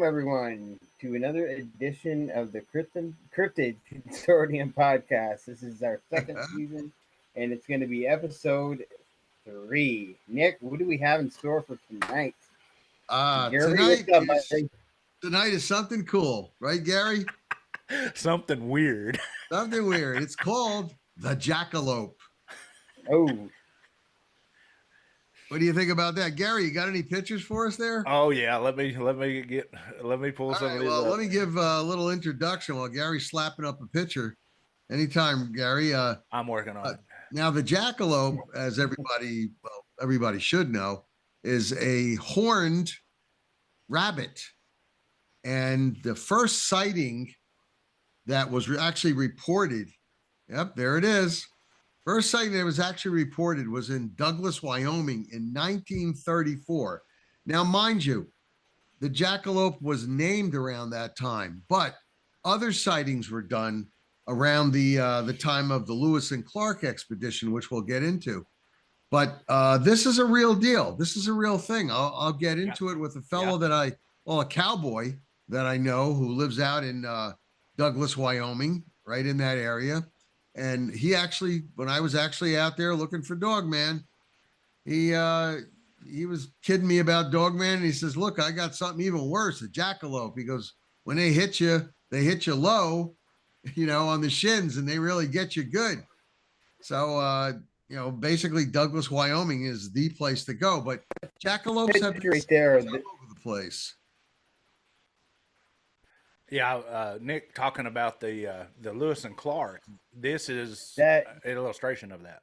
Welcome, everyone, to another edition of the Cryptid Consortium podcast. This is our second season, and it's going to be episode 3. Nick, what do we have in store for tonight? Tonight is something cool, right, Gary? Something weird. Something weird. It's called the Jackalope. Oh. What do you think about that, Gary? You got any pictures for us there? Oh yeah, let me pull some of these up. Let me give a little introduction while Gary's slapping up a picture. Anytime, Gary. I'm working on it. Now, the jackalope, as everybody should know, is a horned rabbit, and the first sighting that was actually reported. Yep, there it is. First sighting that was actually reported was in Douglas, Wyoming in 1934. Now, mind you, the jackalope was named around that time, but other sightings were done around the time of the Lewis and Clark expedition, which we'll get into. But this is a real deal. This is a real thing. I'll get into it with a fellow a cowboy that I know who lives out in Douglas, Wyoming, right in that area. And he actually, when I was actually out there looking for Dogman, he was kidding me about Dogman. And he says, look, I got something even worse, a jackalope. He goes, when they hit you low, on the shins, and they really get you good. So, basically Douglas, Wyoming is the place to go. But jackalopes have been right there all over the place. Yeah, Nick talking about the Lewis and Clark. This is an illustration of that.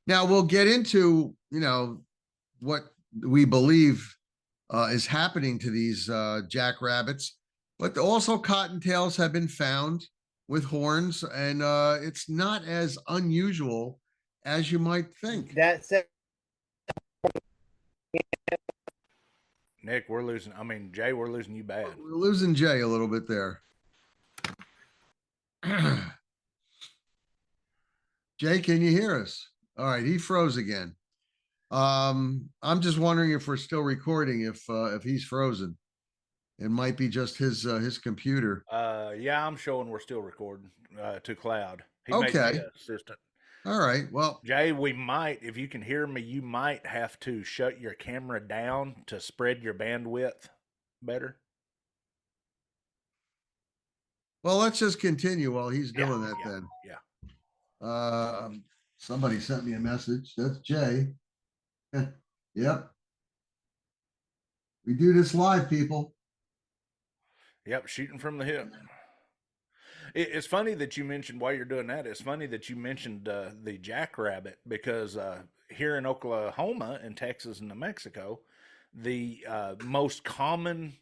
Now we'll get into what we believe is happening to these jackrabbits, but also cottontails have been found with horns, and it's not as unusual as you might think. That said, Nick, Jay, we're losing you bad. We're losing Jay a little bit there. Jay, can you hear us? All right, he froze again. I'm just wondering if we're still recording, if he's frozen. It might be just his computer. Yeah, I'm showing we're still recording to cloud. He okay. Made me assistant. All right. Well, Jay, we might, if you can hear me, you might have to shut your camera down to spread your bandwidth better. Well, let's just continue while he's doing that then. Yeah. Somebody sent me a message. That's Jay. Yep. We do this live, people. Yep, shooting from the hip. It's funny that you mentioned, while you're doing that, it's funny that you mentioned the jackrabbit, because here in Oklahoma and Texas and New Mexico, the most common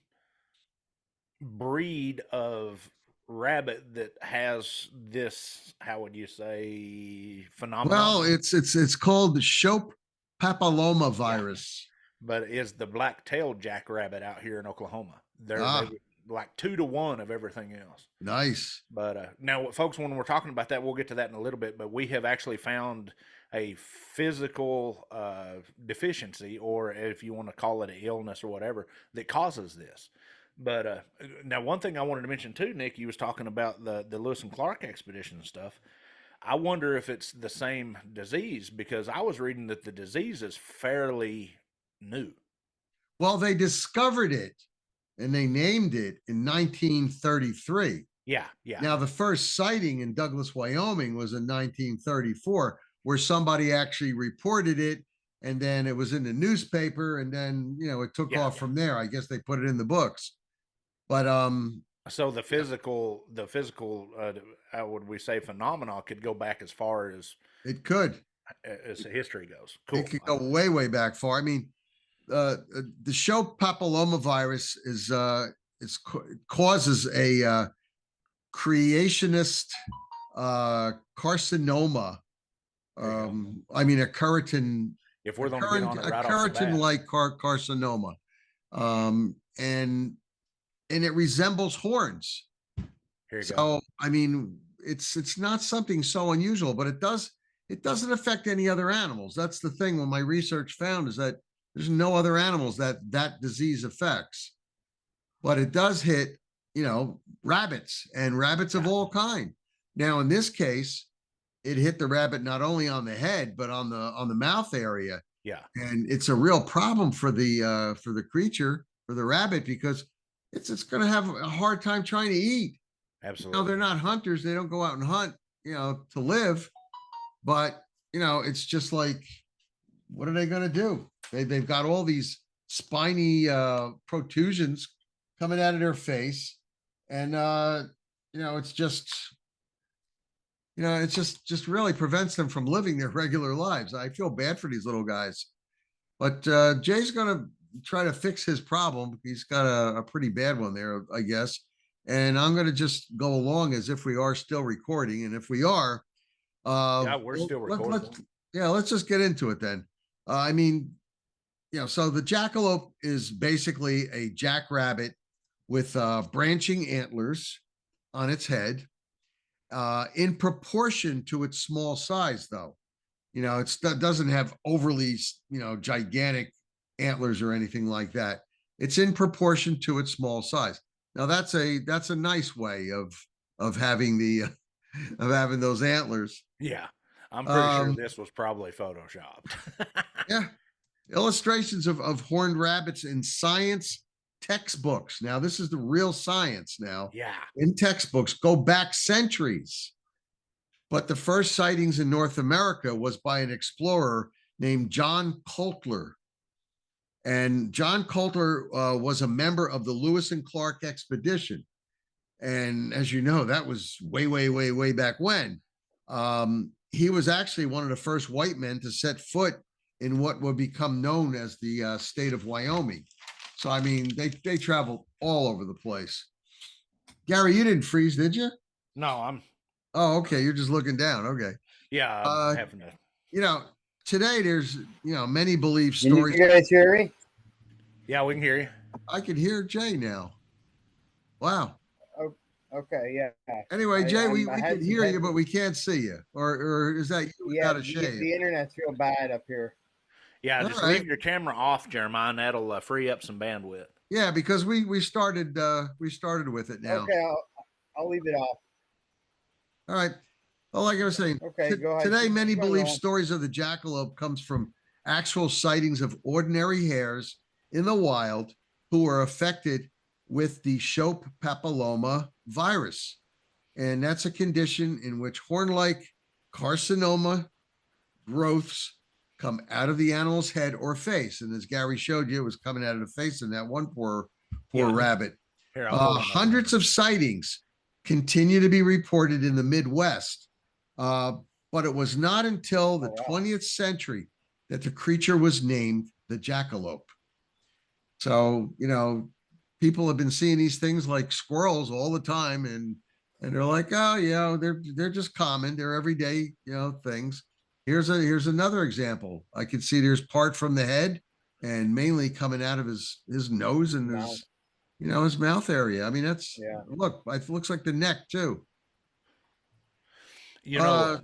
breed of rabbit that has this, how would you say, phenomenon? Well, it's called the Shope papillomavirus. But it's the black-tailed jackrabbit out here in Oklahoma. They're like 2 to 1 of everything else. Nice. But now, folks, when we're talking about that, we'll get to that in a little bit, but we have actually found a physical deficiency, or if you want to call it an illness or whatever, that causes this. But now, one thing I wanted to mention too, Nick, you was talking about the Lewis and Clark expedition and stuff. I wonder if it's the same disease, because I was reading that the disease is fairly new. Well, they discovered it and they named it in 1933. Yeah. Now, the first sighting in Douglas, Wyoming was in 1934, where somebody actually reported it, and then it was in the newspaper, and then, it took off from there. I guess they put it in the books. But so the physical, how would we say, phenomena could go back as far as it could, as the history goes. Cool. It could go way, way back far. I mean, the Shope papillomavirus causes a creationist carcinoma. A keratin. If we're going to get on it right off the bat. Keratin-like carcinoma, and it resembles horns. Here you so go. It's not something so unusual, but it doesn't affect any other animals. That's the thing. When my research found is that There's no other animals that disease affects, but it does hit, rabbits and rabbits of all kind. Now, in this case, it hit the rabbit not only on the head but on the mouth area. Yeah. And it's a real problem for the creature, for the rabbit, because it's going to have a hard time trying to eat. Absolutely. They're not hunters. They don't go out and hunt, to live. But, it's just like, what are they going to do? They've got all these spiny protrusions coming out of their face. And, it's just really prevents them from living their regular lives. I feel bad for these little guys. But Jay's going to try to fix his problem. He's got a pretty bad one there, I guess. And I'm going to just go along as if we are still recording. And if we are, yeah, we're still recording. Let's just get into it then. So the jackalope is basically a jackrabbit with branching antlers on its head, in proportion to its small size, though. It doesn't have overly, gigantic antlers or anything like that. It's in proportion to its small size. Now that's a nice way of having of having those antlers. Yeah, I'm pretty sure this was probably photoshopped. Yeah, illustrations of horned rabbits in science textbooks. Now this is the real science. Now, yeah, in textbooks go back centuries. But the first sightings in North America was by an explorer named John Coulter. And John Coulter was a member of the Lewis and Clark expedition. And as you know, that was way, way, way, way back when. He was actually one of the first white men to set foot in what would become known as the state of Wyoming. So, I mean, they traveled all over the place. Gary, you didn't freeze, did you? No, Oh, okay. You're just looking down. Okay. Yeah, I'm having to. Today there's, many belief Can stories. you guys hear me? Yeah, we can hear you. I can hear Jay now. Wow. Oh, okay, yeah. Anyway, Jay, we can hear you, but we can't see you. Or is that you without a shave? The internet's real bad up here. Yeah, just leave your camera off, Jeremiah, and that'll free up some bandwidth. Yeah, because we started with it now. Okay, I'll leave it off. All right. Well, like I was saying, okay, go ahead. Today many believe stories of the jackalope comes from actual sightings of ordinary hares in the wild who are affected with the Shope papilloma virus. And that's a condition in which horn-like carcinoma growths come out of the animal's head or face. And as Gary showed you, it was coming out of the face in that one poor rabbit. Here, hundreds of sightings continue to be reported in the Midwest. But it was not until the 20th century that the creature was named the jackalope. So, people have been seeing these things like squirrels all the time, and they're like, oh, they're just common. They're everyday, things. Here's another example. I can see there's part from the head and mainly coming out of his nose and his mouth area. I mean, look, it looks like the neck too. Go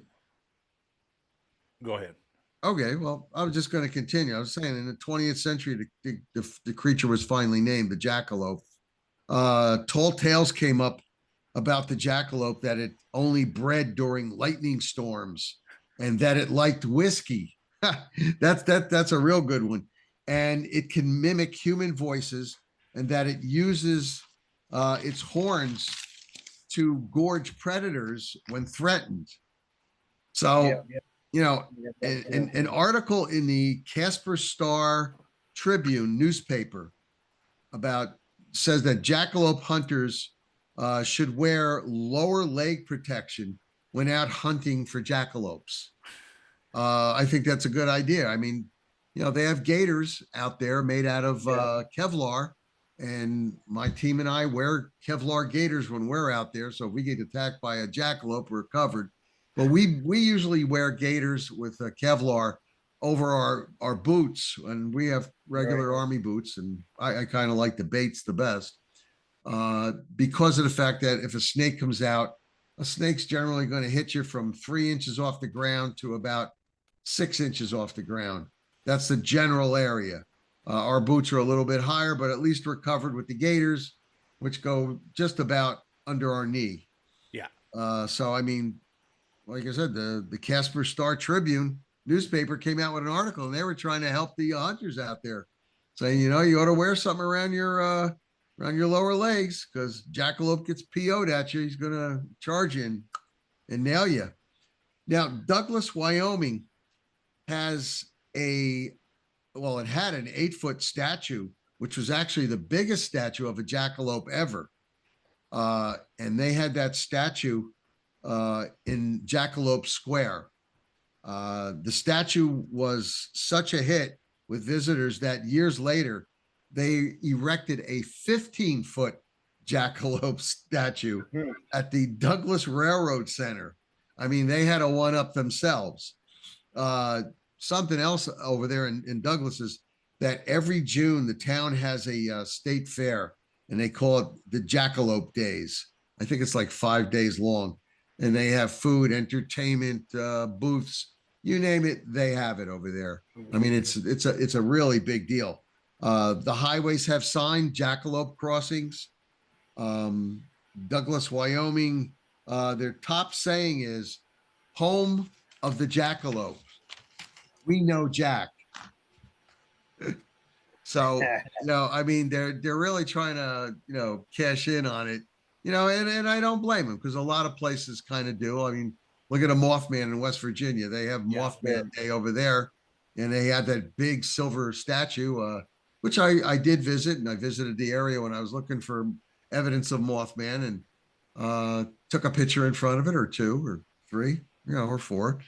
ahead. Okay, well, I was just going to continue. I was saying in the 20th century, the creature was finally named the jackalope. Tall tales came up about the jackalope that it only bred during lightning storms and that it liked whiskey. That's a real good one. And it can mimic human voices and that it uses its horns to gorge predators when threatened. So, an article in the Casper Star Tribune newspaper says that jackalope hunters should wear lower leg protection when out hunting for jackalopes. I think that's a good idea. I mean, they have gaiters out there made out of Kevlar, and my team and I wear Kevlar gaiters when we're out there. So if we get attacked by a jackalope, we're covered. But we usually wear gaiters with Kevlar over our boots, and we have regular Army boots, and I kind of like the baits the best because of the fact that if a snake comes out, a snake's generally going to hit you from 3 inches off the ground to about 6 inches off the ground. That's the general area. Our boots are a little bit higher, but at least we're covered with the gaiters, which go just about under our knee. Yeah. So I mean, like I said, the Casper Star Tribune newspaper came out with an article, and they were trying to help the hunters out there, saying, you ought to wear something around your lower legs, because jackalope gets PO'd at you. He's gonna charge you and nail you. Now, Douglas, Wyoming has it had an 8-foot statue, which was actually the biggest statue of a jackalope ever. And they had that statue in Jackalope Square. The statue was such a hit with visitors that years later, they erected a 15-foot jackalope statue at the Douglas Railroad Center. I mean, they had a one-up themselves. Something else over there in Douglas is that every June, the town has a state fair, and they call it the Jackalope Days. I think it's like 5 days long. And they have food, entertainment, booths, you name it, they have it over there. I mean, it's a really big deal. The highways have signed jackalope crossings. Douglas, Wyoming, their top saying is home of the jackalope. We know Jack. So, I mean, they're really trying to, cash in on it, and I don't blame them, because a lot of places kind of do. I mean, look at a Mothman in West Virginia. They have Mothman Day over there, and they have that big silver statue, which I did visit, and I visited the area when I was looking for evidence of Mothman, and took a picture in front of it, or 2 or 3, or 4.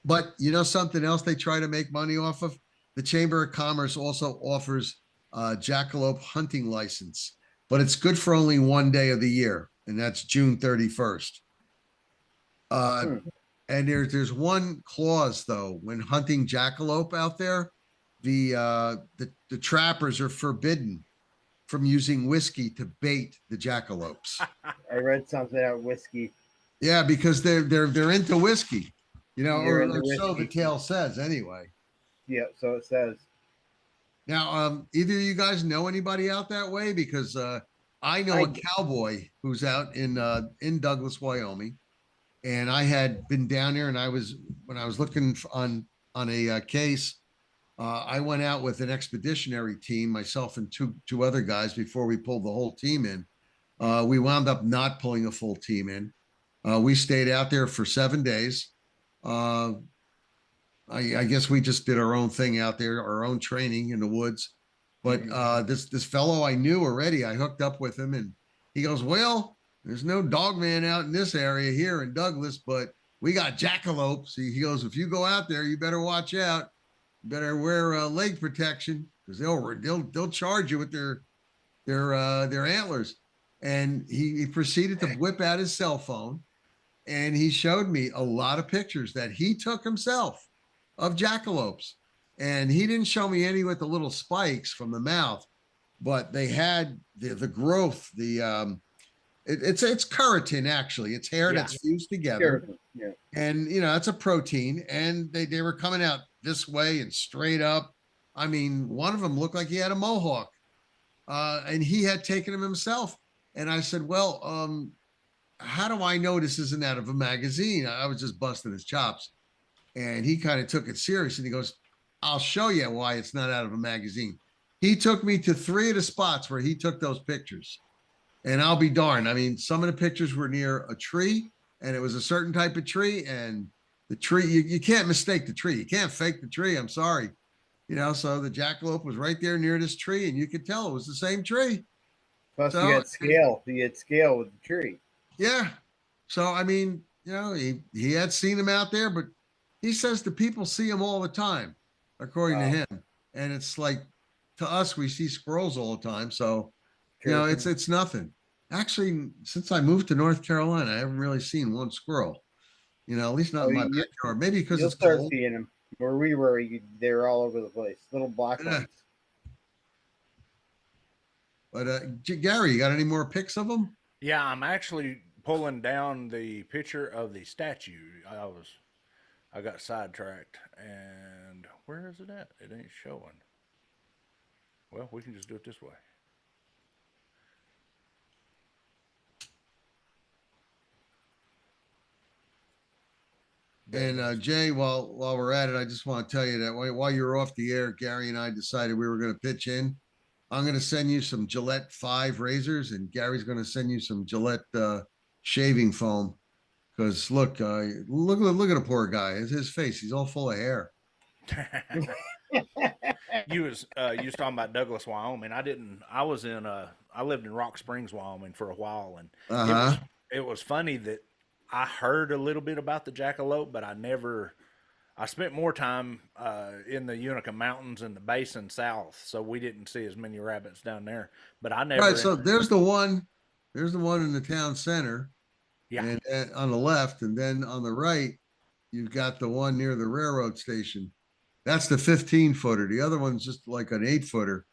But something else they try to make money off of? The Chamber of Commerce also offers a jackalope hunting license, but it's good for only one day of the year, and that's June 31st. And there's one clause, though: when hunting jackalope out there, the trappers are forbidden from using whiskey to bait the jackalopes. I read something about whiskey. Yeah, because they're into whiskey. Or so the tale says, anyway. Yeah, so it says. Now, either of you guys know anybody out that way? Because I know a cowboy who's out in Douglas, Wyoming, and I had been down there, and when I was looking on a case, I went out with an expeditionary team, myself and two other guys, before we pulled the whole team in. We wound up not pulling a full team in. We stayed out there for 7 days. I guess we just did our own thing out there, our own training in the woods. But this fellow I knew already, I hooked up with him, and he goes, well, there's no dogman out in this area here in Douglas, but we got jackalopes. He goes, if you go out there, you better watch out. You better wear leg protection, because they'll charge you with their antlers. And he proceeded to whip out his cell phone, and he showed me a lot of pictures that he took himself of jackalopes. And he didn't show me any with the little spikes from the mouth, but they had the growth, it's keratin, actually. It's hair that's fused together. Yeah. And it's a protein, and they were coming out this way and straight up. I mean, one of them looked like he had a mohawk, and he had taken him himself. And I said, well, how do I know this isn't out of a magazine? I was just busting his chops. And he kind of took it serious, and he goes, I'll show you why it's not out of a magazine. He took me to 3 of the spots where he took those pictures. And I'll be darned. I mean, some of the pictures were near a tree, and it was a certain type of tree. And the tree, you can't mistake the tree. You can't fake the tree. I'm sorry. So the jackalope was right there near this tree, and you could tell it was the same tree. Plus, you had scale. You had scale with the tree. Yeah. So, I mean, he had seen him out there, but he says the people see him all the time, according to him. And it's like, to us, we see squirrels all the time. So, it's nothing. Actually, since I moved to North Carolina, I haven't really seen one squirrel. At least not in my backyard. Maybe because it's start cold. seeing them. Where we were, they're all over the place. Little black ones. But Gary, you got any more pics of them? Yeah, I'm actually pulling down the picture of the statue. I got sidetracked. And where is it at? It ain't showing. Well, we can just do it this way. And Jay, while we're at it, I just want to tell you that while you were off the air, Gary and I decided we were going to pitch in. I'm going to send you some Gillette 5 razors, and Gary's going to send you some Gillette shaving foam. Because look at the poor guy. His face, he's all full of hair. You was talking about Douglas, Wyoming. I lived in Rock Springs, Wyoming for a while, and Uh-huh. it was funny that I heard a little bit about the jackalope, but I spent more time in the Unica Mountains and the basin south, so we didn't see as many rabbits down there. But I never. Right. So there's the one in the town center, Yeah. and on the left, and then on the right, you've got the one near the railroad station. That's the 15-footer. The other one's just like an 8-footer.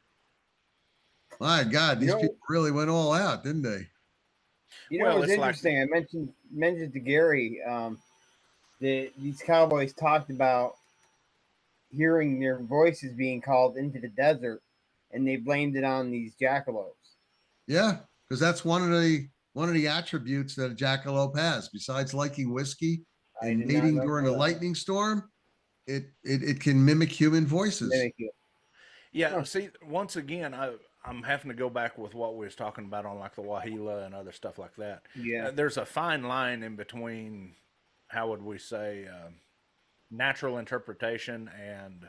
My God, these people really went all out, didn't they? It was interesting. I mentioned to Gary that these cowboys talked about hearing their voices being called into the desert, and they blamed it on these jackalopes. Yeah, because that's one of the attributes that a jackalope has. Besides liking whiskey and mating during a lightning storm, it can mimic human voices. Yeah. See, once again, I'm having to go back with what we was talking about on like the Wahila and other stuff like that. Yeah. There's a fine line in between, how would we say, natural interpretation and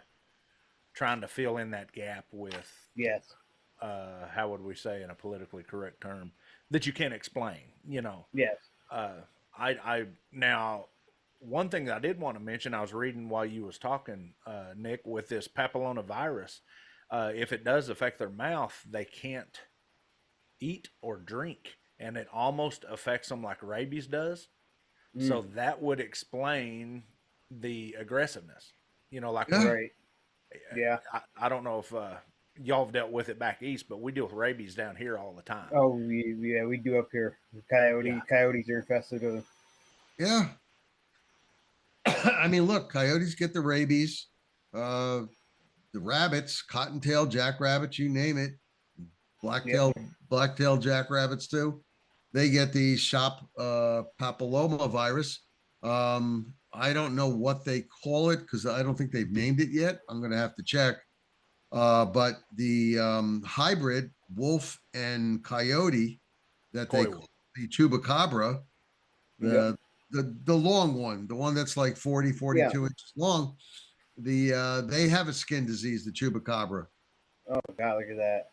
trying to fill in that gap with, yes, how would we say in a politically correct term, that you can't explain, Yes. I now, one thing that I did want to mention, I was reading while you was talking, Nick, with this papillomavirus, if it does affect their mouth, they can't eat or drink, and it almost affects them like rabies does. So that would explain the aggressiveness. Like right. Yeah. I don't know if y'all have dealt with it back east, but we deal with rabies down here all the time. Oh, we do up here. Coyotes are infested with them. Yeah. I mean, look, coyotes get the rabies. The rabbits, cottontail jackrabbits, you name it, blacktail jackrabbits too. They get the shop papillomavirus. I don't know what they call it because I don't think they've named it yet. I'm going to have to check. But the hybrid wolf and coyote that they call the chupacabra, the long one, the one that's like 42 inches long, they have a skin disease, the chupacabra. Oh God, look at that.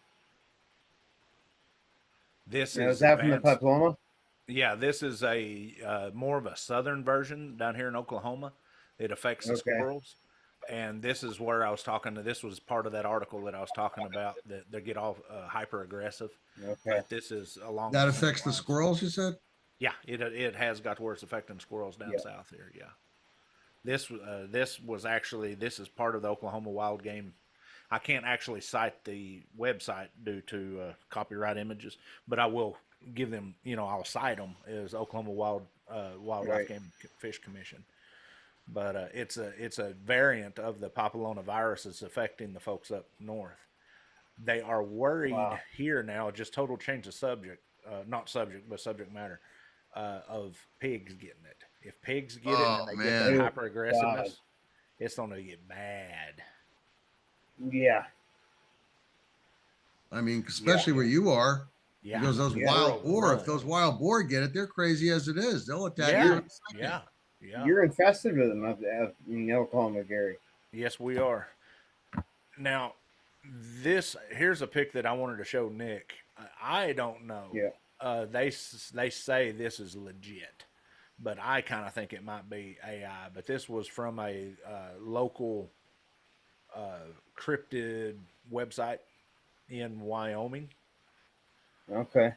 This is that from the papilloma? Yeah, this is a more of a southern version down here in Oklahoma. It affects the squirrels. And this is where I was talking to. This was part of that article that I was talking about, that they get all hyper aggressive. Okay. But this is along that affects the squirrels, you said? Yeah, it has got to where it's affecting squirrels down south here. Yeah. This is part of the Oklahoma Wild Game. I can't actually cite the website due to copyright images, but I will give them. I'll cite them as Oklahoma Wildlife Game Fish Commission. But it's a variant of the papillomavirus that's affecting the folks up north. They are worried here now. Just total change of subject, not subject, but subject matter, of pigs getting it. If pigs get it and they get that hyper aggressiveness, it's going to get bad. Yeah. I mean, especially where you are. Yeah. Because those wild boar, if those wild boar get it, they're crazy as it is. They'll attack you. Yeah. You're infested with them in Oklahoma, Gary. Yes, we are. Now, here's a pic that I wanted to show Nick. I don't know. Yeah. They say this is legit, but I kind of think it might be AI. But this was from a local cryptid website in Wyoming. Okay.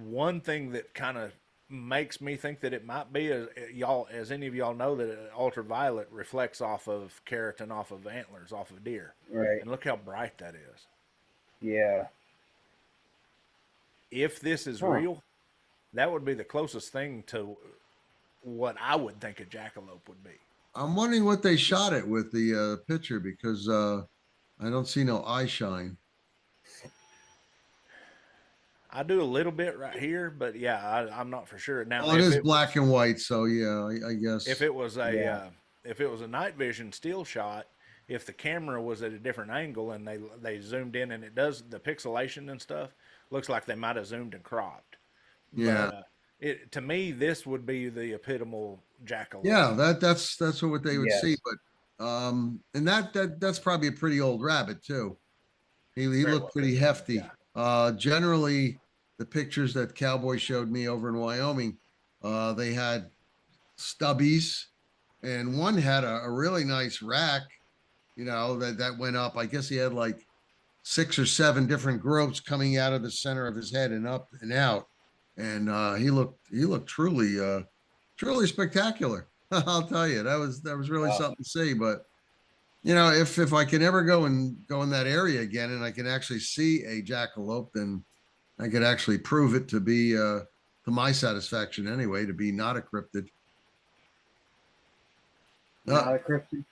One thing that kind of makes me think that it might be, as any of y'all know, that ultraviolet reflects off of keratin, off of antlers, off of deer. Right. And look how bright that is. Yeah. If this is real, that would be the closest thing to what I would think a jackalope would be. I'm wondering what they shot it with the picture because I don't see no eye shine. I do a little bit right here, but yeah, I'm not for sure. Now, Well, it is black and white, so yeah, I if guess. it was a Yeah. if it was a night vision still shot, if the camera was at a different angle and they zoomed in and it does the pixelation and stuff, looks like they might have zoomed and cropped. Yeah, But it to me, this would be the epitomal jackalope. yeah, that's what they would see. Yes. But and that's probably a pretty old rabbit too. He Very looked well pretty could be. Yeah. hefty. Generally, the pictures that Cowboy showed me over in Wyoming, they had stubbies, and one had a really nice rack. You know that went up. I guess he had like 6 or 7 different growths coming out of the center of his head and up and out, and he looked truly spectacular. I'll tell you that was really Wow. something to see. But if I can ever go in that area again and I can actually see a jackalope, then I could actually prove it to be to my satisfaction anyway, to be not a cryptid. Not a cryptid.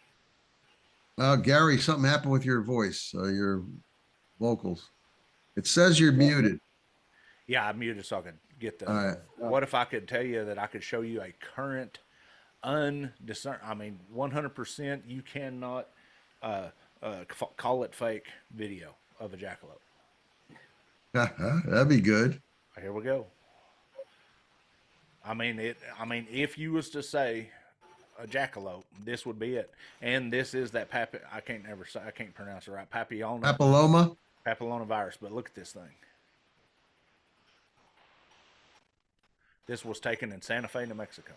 Gary, something happened with your voice, your vocals. It says you're Yeah. muted. Yeah, I muted so I could get the. All right. What if I could tell you that I could show you a current undiscern? I mean, 100%. You cannot call it fake video of a jackalope. That'd be good. Here we go. I mean it. I mean, if you was to say a jackalope, this would be it. And this is that I can't ever say. I can't pronounce it right. Papilloma. Papillomavirus. But look at this thing. This was taken in Santa Fe, New Mexico.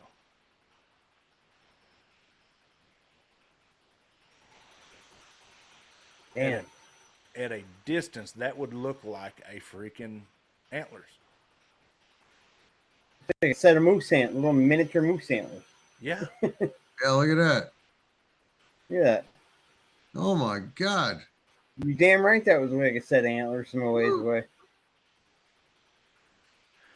Damn. At a distance, that would look like a freaking antlers. Like a set of moose antlers, little miniature moose antlers. Yeah. Yeah, look at that. Look at that. Oh my God. You damn right that was like a set of antlers some ways away.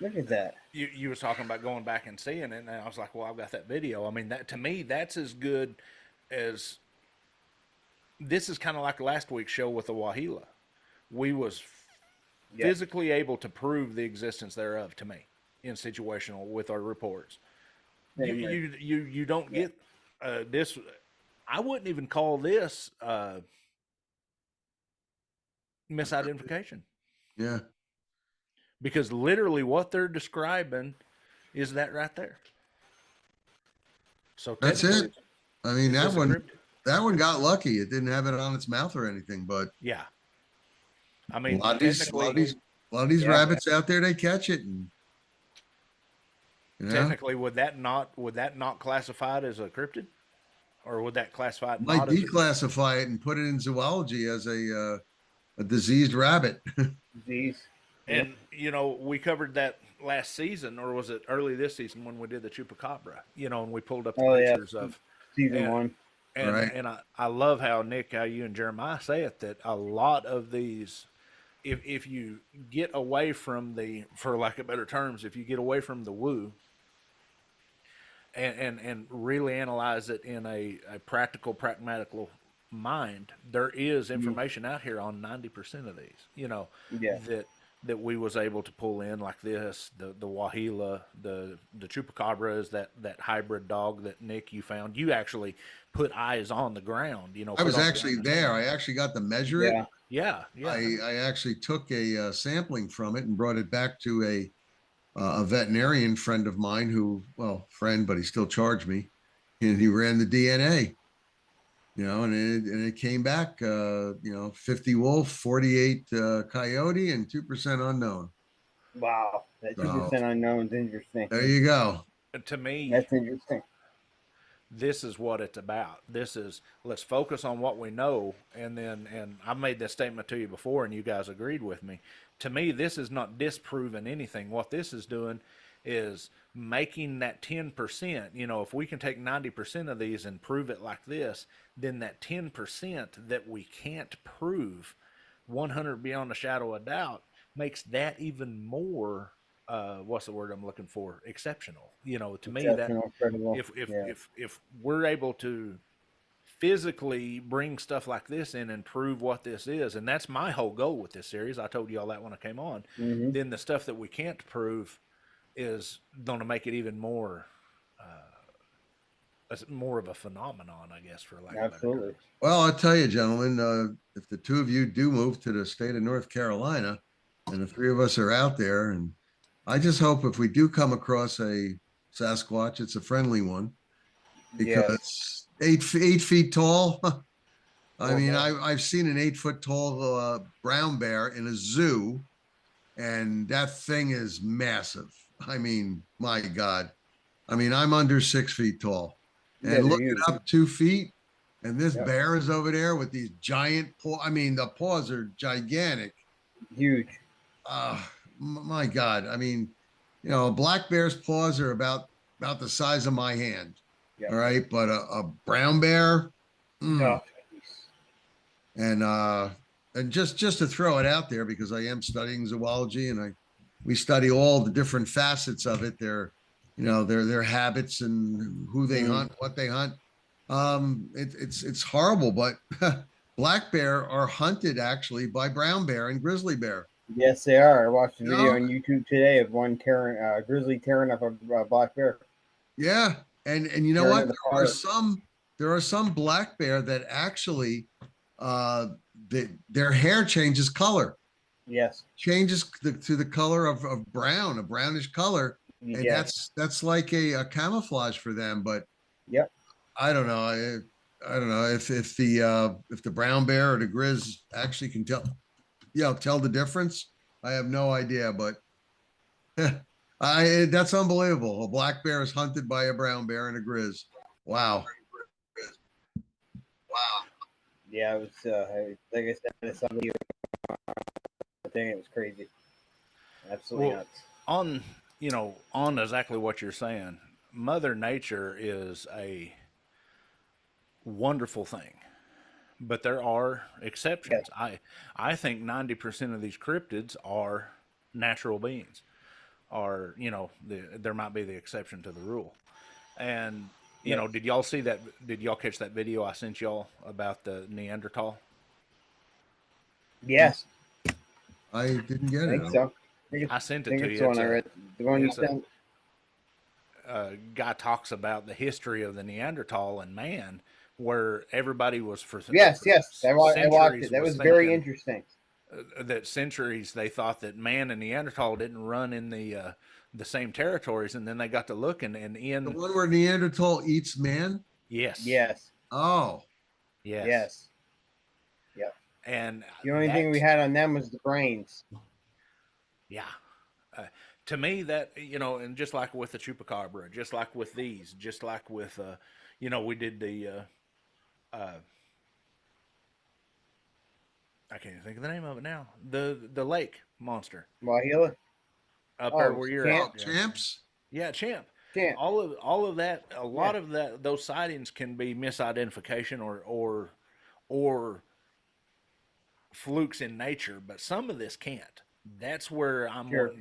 Look at that. You was talking about going back and seeing it, and I was like, well, I've got that video. I mean, that to me, that's as good as. This is kind of like last week's show with the Wahila. We was physically able to prove the existence thereof to me in situational with our reports. You don't get this. I wouldn't even call this misidentification. Yeah. Because literally what they're describing is that right there. So That's it. I mean, that one got lucky. It didn't have it on its mouth or anything, but yeah. I mean, a lot of these rabbits out there, they catch it, and technically, would that not classify it as a cryptid, or would that classify it? Might declassify it and put it in zoology as a diseased rabbit. Disease. And we covered that last season, or was it early this season when we did the chupacabra? And we pulled up the pictures of season 1. And I love how Nick, how you and Jeremiah say it, that a lot of these, if you get away from for lack of better terms, if you get away from the woo and really analyze it in a practical, pragmatical mind, there is information out here on 90% of these, that we was able to pull in, like this, the Wahila, the Chupacabra is that hybrid dog that Nick, you found. You actually put eyes on the ground. I was actually there. I actually got to measure it. Yeah. I actually took a sampling from it and brought it back to a veterinarian friend of mine friend, but he still charged me, and he ran the DNA. And it came back, 50 wolf, 48 coyote, and 2% unknown. Wow, that 2% unknown is interesting. There you go. To me, that's interesting. This is what it's about. Let's focus on what we know, and I made this statement to you before, and you guys agreed with me. To me, this is not disproving anything. What this is doing is making that 10%, if we can take 90% of these and prove it like this, then that 10% that we can't prove 100 beyond a shadow of doubt makes that even more what's the word I'm looking for? Exceptional. You know, to me that Exceptional, incredible. Yeah. if we're able to physically bring stuff like this in and prove what this is, and that's my whole goal with this series. I told you all that when I came on. Mm-hmm. Then the stuff that we can't prove is going to make it even more more of a phenomenon, I guess, for lack of better Absolutely. terms. Well, I'll tell you, gentlemen, if the two of you do move to the state of North Carolina, and the three of us are out there, and I just hope if we do come across a Sasquatch, it's a friendly one, Yes. because 8 feet tall. I mean, Uh-huh. I've seen an 8 foot tall brown bear in a zoo, and that thing is massive. I mean, my God. I mean, I'm under 6 feet tall, Yeah, and they're looking huge. up 2 feet, and this Yep. bear is over there with these giant paw. I mean, the paws are gigantic. Huge. My God. I mean, you know, a black bear's paws are about the size of my hand. Yep. All right, but a brown bear, Oh, and just to throw it out there, because I am studying zoology, and we study all the different facets of it. Their habits and who they hunt, what they hunt. It's horrible, but black bear are hunted actually by brown bear and grizzly bear. yes, they are. I watched a You video know? on YouTube today of one grizzly tearing up a black bear. Yeah, and you know Tearing what? it apart. There are some black bear that actually their hair changes color. Yes. Changes to the color of brown, a brownish color, and Yes. that's like a camouflage for them. But Yep. I don't know. I don't know if the brown bear or the grizz actually can tell the difference. I have no idea, but that's unbelievable. A black bear is hunted by a brown bear and a grizz. Wow. Yeah, it was like I said, it's something. Thing. It was crazy. Absolutely Well, nuts. on exactly what you're saying, Mother Nature is a wonderful thing, but there are Yes. exceptions. I think 90% of these cryptids are natural beings, or there might be the exception to the rule. And Yes. did y'all see that? Did y'all catch that video I sent y'all about the Neanderthal? Yes. I didn't get I it. think so. I sent I it think to it's you. the one I read. The one you It's a sent. guy talks about the history of the Neanderthal and man, where everybody was Yes. for Yes. I watched it. centuries That was was very thinking interesting. that centuries they thought that man and Neanderthal didn't run in the same territories, and then they got to looking and The in one where Neanderthal eats man? yes, Yes. Oh, yes, Yes. Yep. and The only thing we that had on them was the brains. yeah. To me, that and just like with the chupacabra, just like with these, just like with we did the I can't even think of the name of it now. The lake monster Wahila. up there Oh, where you're at. champ. champs? Yeah, champ. Champ. All of that, a Yeah. lot of those sightings can be misidentification or flukes in nature, but some of this can't. That's where Sure.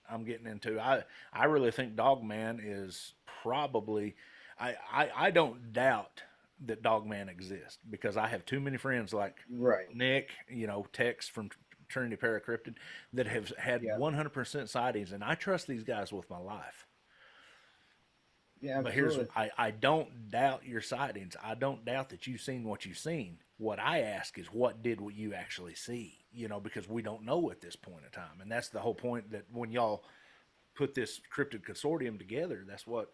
I'm getting into. I really think Dogman is probably I don't doubt that Dogman exists because I have too many friends like Right. Nick, Tex from Trinity Paracryptid that have had Yeah. 100% sightings, and I trust these guys with my life. Yeah. But here's Absolutely. I don't doubt your sightings. I don't doubt that you've seen what you've seen. What I ask is what did what you actually see? Because we don't know at this point in time. And that's the whole point that when y'all put this Cryptid Consortium together, that's what,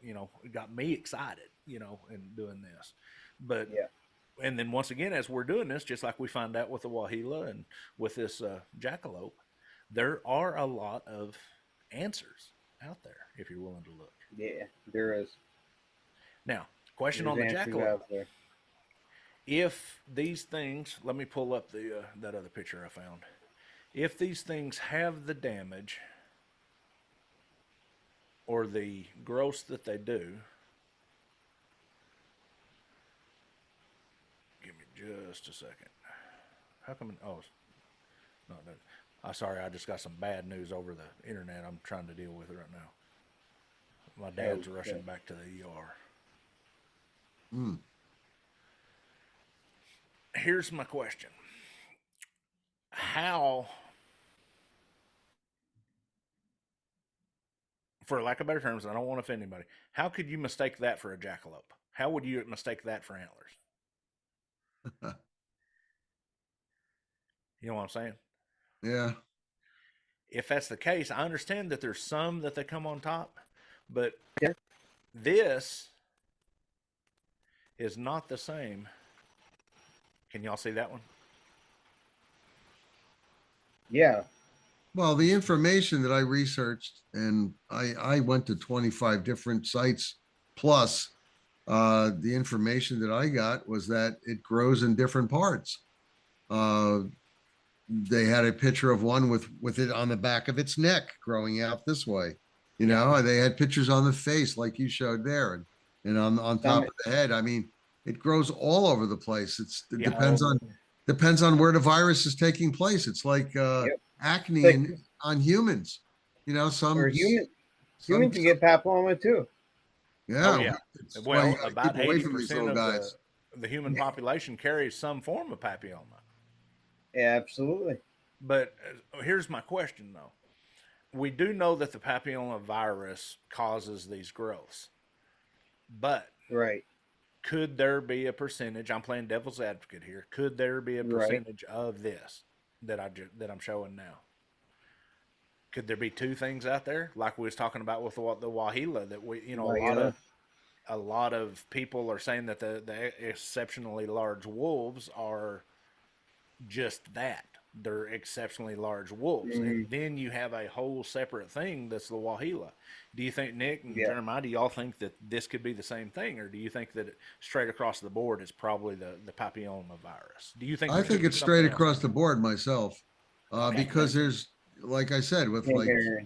got me excited, in doing this. But Yeah. and then once again, as we're doing this, just like we find out with the Wahila and with this Jackalope, there are a lot of answers out there if you're willing to look. Yeah. There is. Now, question There's on the answers Jackalope. out there. If these things, let me pull up the that other picture I found. If these things have the damage or the gross that they do, give me just a second. How come? Oh, it's not that. Sorry, I just got some bad news over the internet. I'm trying to deal with it right now. My Oh, dad's rushing back to the ER. Hmm. Here's my question. How, for lack of better terms, I don't want to offend anybody, how could you mistake that for a jackalope? How would you mistake that for antlers? You know what I'm saying? Yeah. If that's the case, I understand that there's some that they come on top, but yeah, this is not the same. Can y'all see that one? yeah, Well, the information that I researched, and I went to 25 different sites plus, the information that I got was that it grows in different parts. Uh, they had a picture of one with it on the back of its neck growing out this way. You Yeah. know, they had pictures on the face like you showed there, and on top of the head. I mean, it grows all over the place. It Yeah. depends on where the virus is taking place. It's like yep. acne Like, on humans. You know, or some humans can get papilloma too. Oh yeah. yeah. It's why you Well, got to about keep away from these 80% little of guys. the human population carries some form of papilloma. Yeah, absolutely. But here's my question though. We do know that the papilloma virus causes these growths. But Right, could there be a percentage? I'm playing devil's advocate here. Could there be a right. percentage of this that that I'm showing now? Could there be two things out there, like we was talking about with the Wahila, that we, Like, a lot of people are saying that the exceptionally large wolves are just that. They're exceptionally large wolves. And mm, then you have a whole separate thing that's the Wahila. Do you think, Nick and yeah. Jeremiah, do y'all think that this could be the same thing? Or do you think that straight across the board it's probably the papilloma virus? Do you think I there could think be it's straight something else across out the board myself, there? Okay. because there's, like I said, with Here, like here,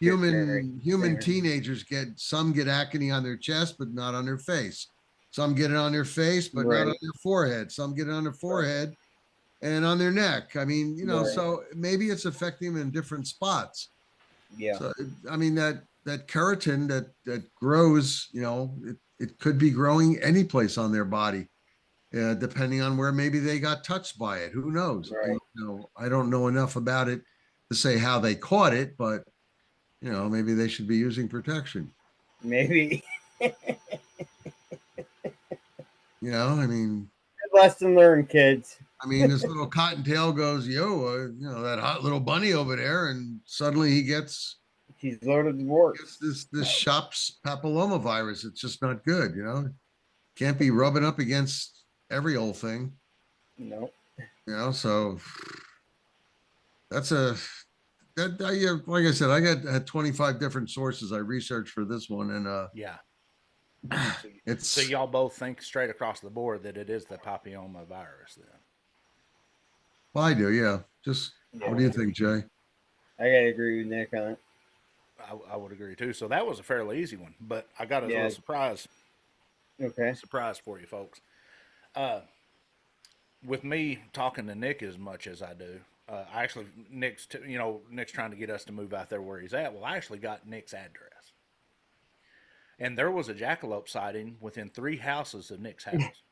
human here. teenagers some get acne on their chest, but not on their face. Some get it on their face, but not on Right, their forehead. Some get it on their right, forehead and on their neck. I mean, right. so maybe it's affecting them in different spots. Yeah, So, I mean, that keratin that grows, it could be growing any place on their body, depending on where maybe they got touched by it. Who knows? right. I don't know enough about it to say how they caught it, but maybe they should be using protection. Maybe. I mean, Lesson learned, kids. this little cottontail goes, yo, that hot little bunny over there, and suddenly he gets He's loaded with warts. this shop's papilloma virus. It's just not good. Can't be rubbing up against every old thing. No. So that's like I said, I had 25 different sources I researched for this one, and Yeah. So, so it's y'all both think straight across the board that it is the papilloma virus then? well, I do, yeah. Just Yeah. what do you think, Jay? I gotta agree with Nick on it. I would agree too. So that was a fairly easy one, but I got a Yeah. little Okay. surprise for you folks. With me talking to Nick as much as I do, I actually Nick's trying to get us to move out there where he's at. Well, I actually got Nick's address, and there was a jackalope sighting within 3 houses of Nick's house,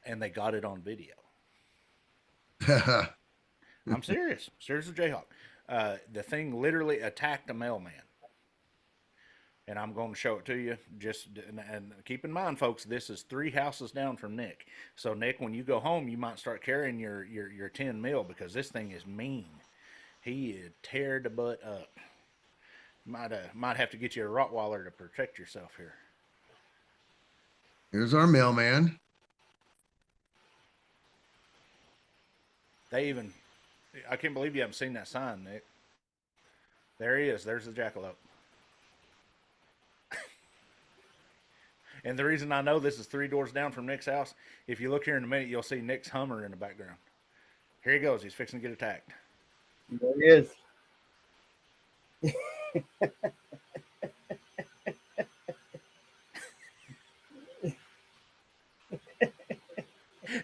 and they got it on video. I'm serious, serious as Jayhawk. The thing literally attacked a mailman. And I'm going to show it to you. And keep in mind, folks, this is 3 houses down from Nick. So Nick, when you go home, you might start carrying your 10 mil because this thing is mean. He is tear the butt up. Might have to get you a Rottweiler to protect yourself here. Here's our mailman. I can't believe you haven't seen that sign, Nick. There he is. There's the jackalope. And the reason I know this is 3 doors down from Nick's house, if you look here in a minute, you'll see Nick's Hummer in the background. Here he goes. He's fixing to get attacked. There he is.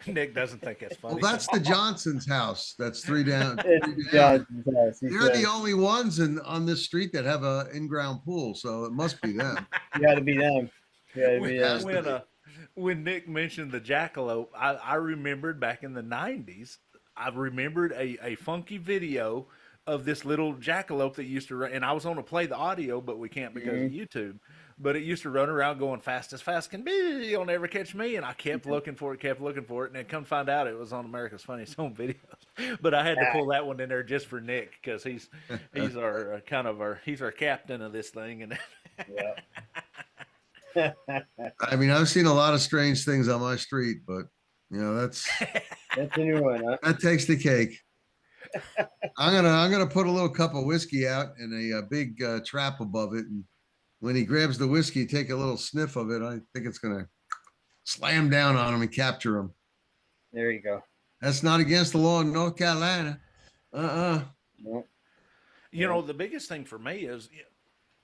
Nick doesn't think it's Well, funny. that's the Johnson's house. That's three down. It's Three down. Johnson's house. He They're the says, only ones on this street that have a in-ground pool, so it must be them. you got to be them. You got to when be has them. to be. when Nick mentioned the jackalope, I remembered back in the '90s. I remembered a funky video of this little jackalope that used to run, and I was on to play the audio, but we can't because of YouTube. But it used to run around going fast as fast can be. You'll never catch me. And I kept looking for it, and then come find out it was on America's Funniest Home Videos. But I had to pull that one in there just for Nick because he's our he's our captain of this thing. And Yeah. I mean, I've seen a lot of strange things on my street, but that's That's a new one, huh? that takes the cake. I'm gonna put a little cup of whiskey out and a big trap above it, and when he grabs the whiskey, take a little sniff of it. I think it's gonna slam down on him and capture him. There you go. That's not against the law in North Carolina. Nope. you know, the biggest thing for me is,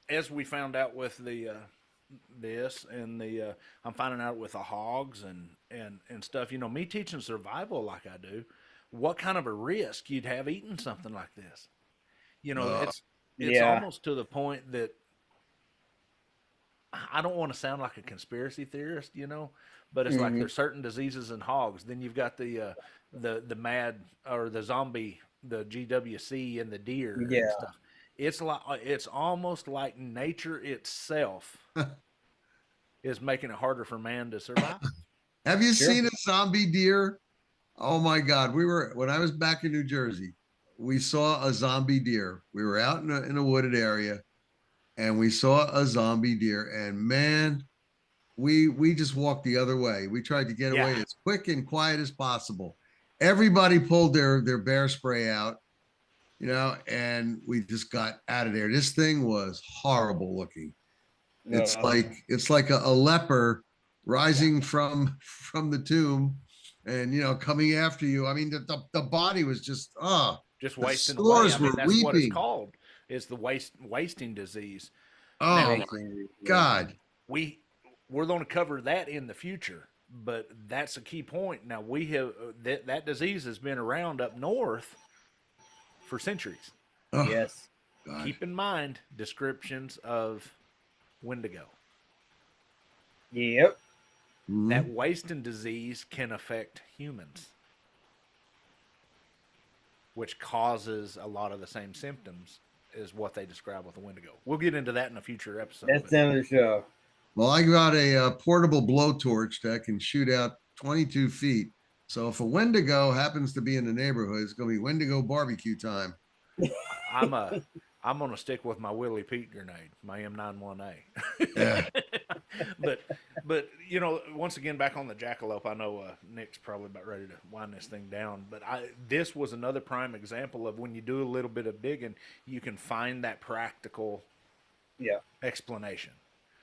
as we found out with the this and the I'm finding out with the hogs and stuff. You know, me teaching survival like I do, what kind of a risk you'd have eating something like this? You know, it's yeah. almost to the point that I don't want to sound like a conspiracy theorist, you know, but it's like there's certain diseases in hogs. Then you've got the mad or the zombie, the GWC and the deer and stuff. It's almost like nature itself is making it harder for man to survive. Have you seen a zombie deer? Oh my God. When I was back in New Jersey, we saw a zombie deer. We were out in a wooded area and we saw a zombie deer, and man, we just walked the other way. We tried to get away as quick and quiet as possible. Everybody pulled their bear spray out, and we just got out of there. This thing was horrible looking. It's like a leper rising from the tomb and coming after you. I mean, the body was just wasting away. I mean, that's weeping. What it's called. It's the wasting disease. Oh now, my God. We're going to cover that in the future, but that's a key point. Now we have that disease has been around up north for centuries. Oh, yes. God. Keep in mind descriptions of Wendigo. Yep. That wasting disease can affect humans, which causes a lot of the same symptoms is what they describe with the Wendigo. We'll get into that in a future episode. That's another show. Well, I got a portable blowtorch that can shoot out 22 feet. So if a Wendigo happens to be in the neighborhood, it's going to be Wendigo barbecue time. I'm going to stick with my Willie Pete grenade, my M91A. Yeah. But once again, back on the jackalope, I know Nick's probably about ready to wind this thing down, but this was another prime example of when you do a little bit of digging, you can find that practical explanation.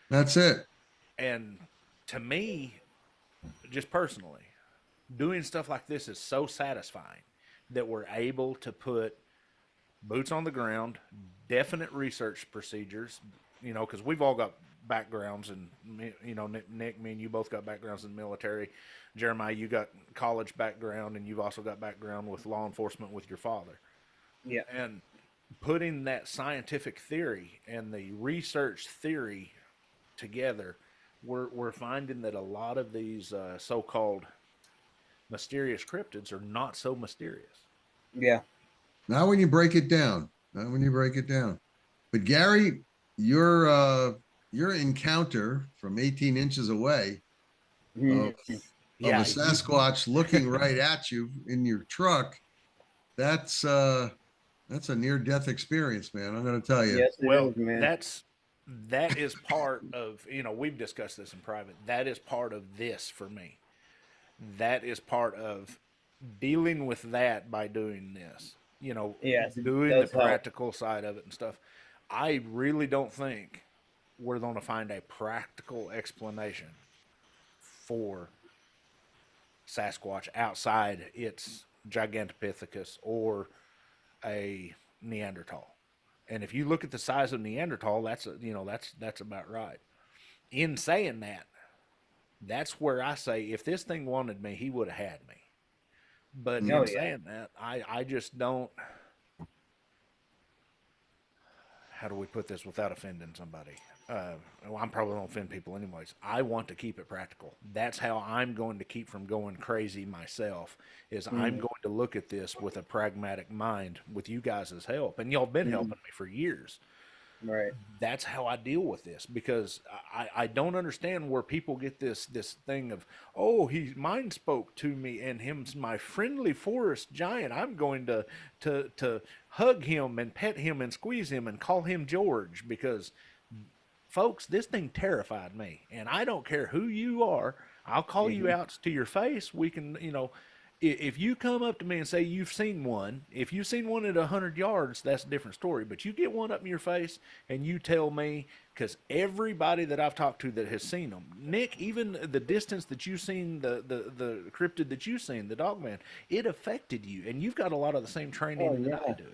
That's it. And to me, just personally, doing stuff like this is so satisfying that we're able to put boots on the ground, definite research procedures, because we've all got backgrounds, and Nick, me and you both got backgrounds in the military. Jeremiah, you got college background, and you've also got background with law enforcement with your father. Yeah. And putting that scientific theory and the research theory together, we're finding that a lot of these so-called mysterious cryptids are not so mysterious. Yeah. Not when you break it down. But Gary, your encounter from 18 inches away of a Sasquatch looking right at you in your truck, that's a near-death experience, man. I'm going to tell you. Yes, it is, man. That is part of, we've discussed this in private. That is part of this for me. That is part of dealing with that by doing this. Doing the practical side of it and stuff. I really don't think we're going to find a practical explanation for Sasquatch outside its Gigantopithecus or a Neanderthal. And if you look at the size of Neanderthal, that's about right. In saying that, That's where I say, if this thing wanted me, he would have had me. But Oh, in yeah. saying that, I just don't. How do we put this without offending somebody? Well, I'm probably going to offend people anyways. I want to keep it practical. That's how I'm going to keep from going crazy myself. Is I'm going to look at this with a pragmatic mind, with you guys' help, and y'all been helping me for years. Right. That's how I deal with this, because I don't understand where people get this thing of, oh, he mind spoke to me and him's my friendly forest giant. I'm going to hug him and pet him and squeeze him and call him George, because folks, this thing terrified me, and I don't care who you are. I'll call you out to your face. We can, if you come up to me and say you've seen one, if you've seen one at 100 yards, that's a different story. But you get one up in your face and you tell me, because everybody that I've talked to that has seen them, Nick, even the distance that you've seen, the cryptid that you've seen, the dogman, it affected you, and you've got a lot of the same training that I do.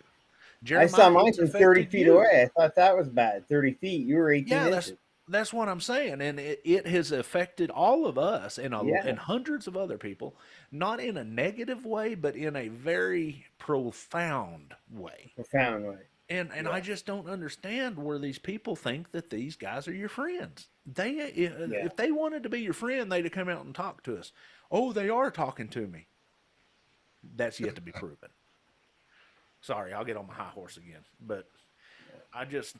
I saw Jeremiah, mine it's from 30 affected feet you. away. I thought that was bad. 30 feet. You were 18 Yeah, inches. that's what I'm saying, and it has affected all of us and Yeah. and hundreds of other people, not in a negative way, but in a very profound way. Profound way. And I just don't understand where these people think that these guys are your friends. If they wanted to be your friend, they'd have come out and talked to us. Oh, they are talking to me. That's yet to be proven. Sorry, I'll get on my high horse again, but I just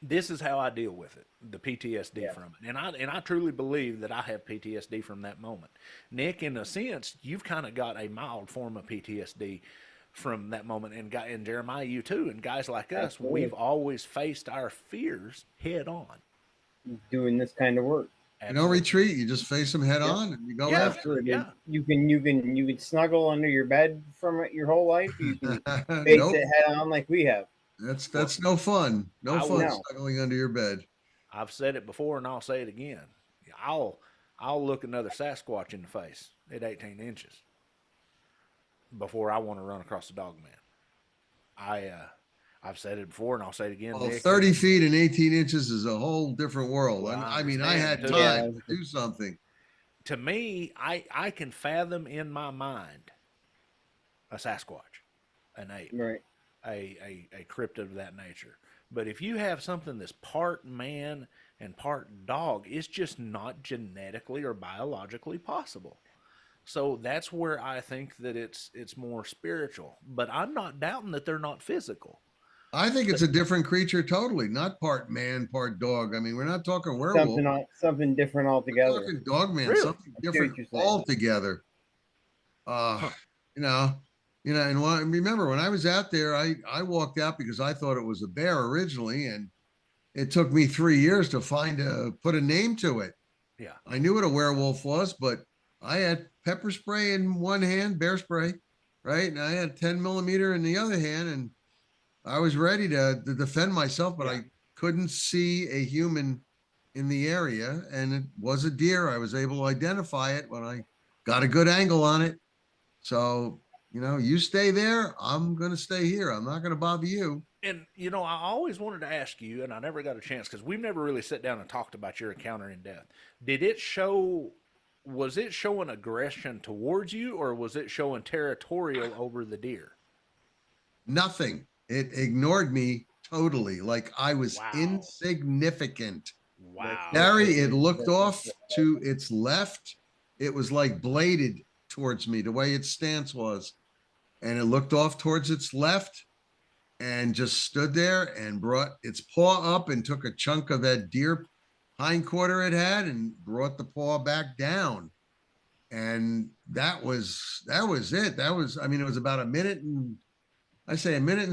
this is how I deal with it, the PTSD from it. And I truly believe that I have PTSD from that moment. Nick, in a sense, you've kind of got a mild form of PTSD from that moment. And Jeremiah, you too. And guys like us, Absolutely. we've always faced our fears head on. Doing this kind of work. You don't retreat. You just face them head on and you go after it. Yeah. You can snuggle under your bed from it your whole life. You can face Nope. it head on like we have. That's no fun. No fun snuggling under your bed. I've said it before and I'll say it again. I'll look another Sasquatch in the face at 18 inches before I want to run across the dog man. I've said it before and I'll say it again. Well, Nick, 30 feet and 18 inches is a whole different world. Well, I mean, I had time to do something. To me, I can fathom in my mind a Sasquatch, an ape, Right. a cryptid of that nature. But if you have something that's part man and part dog, it's just not genetically or biologically possible. So that's where I think that it's more spiritual. But I'm not doubting that they're not physical. I think it's a different creature totally, not part man, part dog. I mean, we're not talking werewolf. Something different altogether. We're talking dog man, Really? something different altogether. You know, and remember when I was out there, I walked out because I thought it was a bear originally, and it took me 3 years to put a name to it. Yeah. I knew what a werewolf was, but I had pepper spray in one hand, bear spray, right? And I had 10 millimeter in the other hand, and I was ready to defend myself, but I couldn't see a human in the area, and it was a deer. I was able to identify it when I got a good angle on it. So, you stay there. I'm going to stay here. I'm not going to bother you. And, I always wanted to ask you, and I never got a chance because we've never really sat down and talked about your encounter in depth. Was it showing aggression towards you, or was it showing territorial over the deer? Nothing. It ignored me totally. Like I was insignificant. Wow. Gary, it looked off to its left. It was like bladed towards me, the way its stance was. And it looked off towards its left and just stood there and brought its paw up and took a chunk of that deer hindquarter it had and brought the paw back down. And that was it. It was about a minute and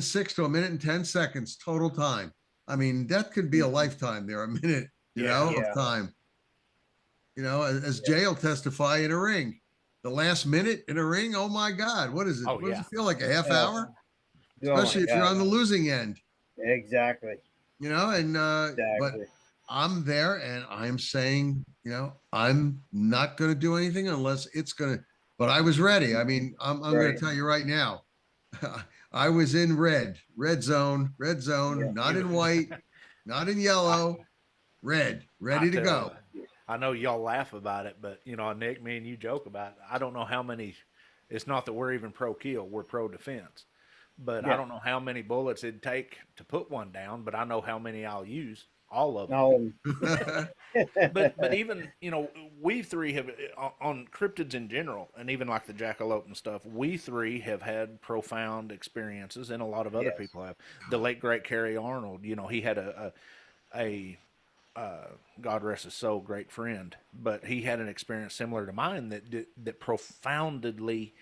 6 to a minute and 10 seconds total time. I mean, that could be a lifetime there, a minute, of time. As Jay will testify in a ring. The last minute in a ring, oh my God, what is it? What does it feel like, a half hour? Especially if you're on the losing end. Exactly. But I'm there and I'm saying, I'm not going to do anything unless it's going to, but I was ready. I mean, I'm going to tell you right now, I was in red zone, not in white, not in yellow, red, ready to go. I know y'all laugh about it, but you know, Nick, me and you joke about it. I don't know how many. It's not that we're even pro kill; we're pro defense. But I Yeah. don't know how many bullets it'd take to put one down. But I know how many I'll use. All of them. No. But even you know we three have on cryptids in general, and even like the jackalope and stuff. We three have had profound experiences, and a lot of other Yes. people have. The late great Kerry Arnold, you know, he had a God rest his soul, great friend, but he had an experience similar to mine that profoundly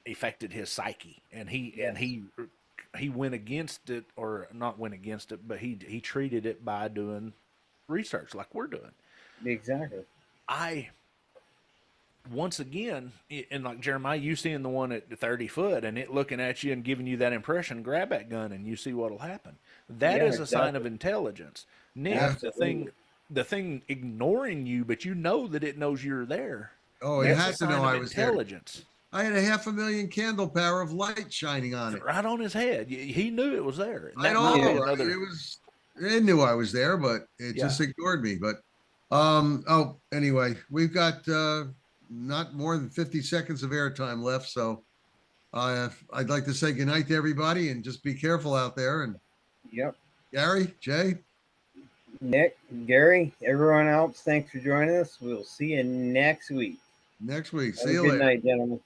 affected his psyche, and Yes. he went against it, or not went against it, but he treated it by doing research like we're doing. Exactly. I once again, and like Jeremiah, you seeing the one at 30 foot and it looking at you and giving you that impression, grab that gun and you see what'll happen. That Yeah, is a sign exactly. of intelligence. Nick, Absolutely. the thing ignoring you, but you know that it knows you're there. Oh, it That's had a to know sign of I was there. intelligence. I had a 500,000 candle power of light shining on it. Right on his head. He knew it was there. And I that might be know. another. It knew I was there, but it just ignored me. But oh, anyway, we've got not more than 50 seconds of airtime left. So I'd like to say goodnight to everybody and just be careful out there. And Yep. Gary, Jay, Nick, Gary, everyone else, thanks for joining us. We'll see you next week. next week. Have See a you good later. night, gentlemen.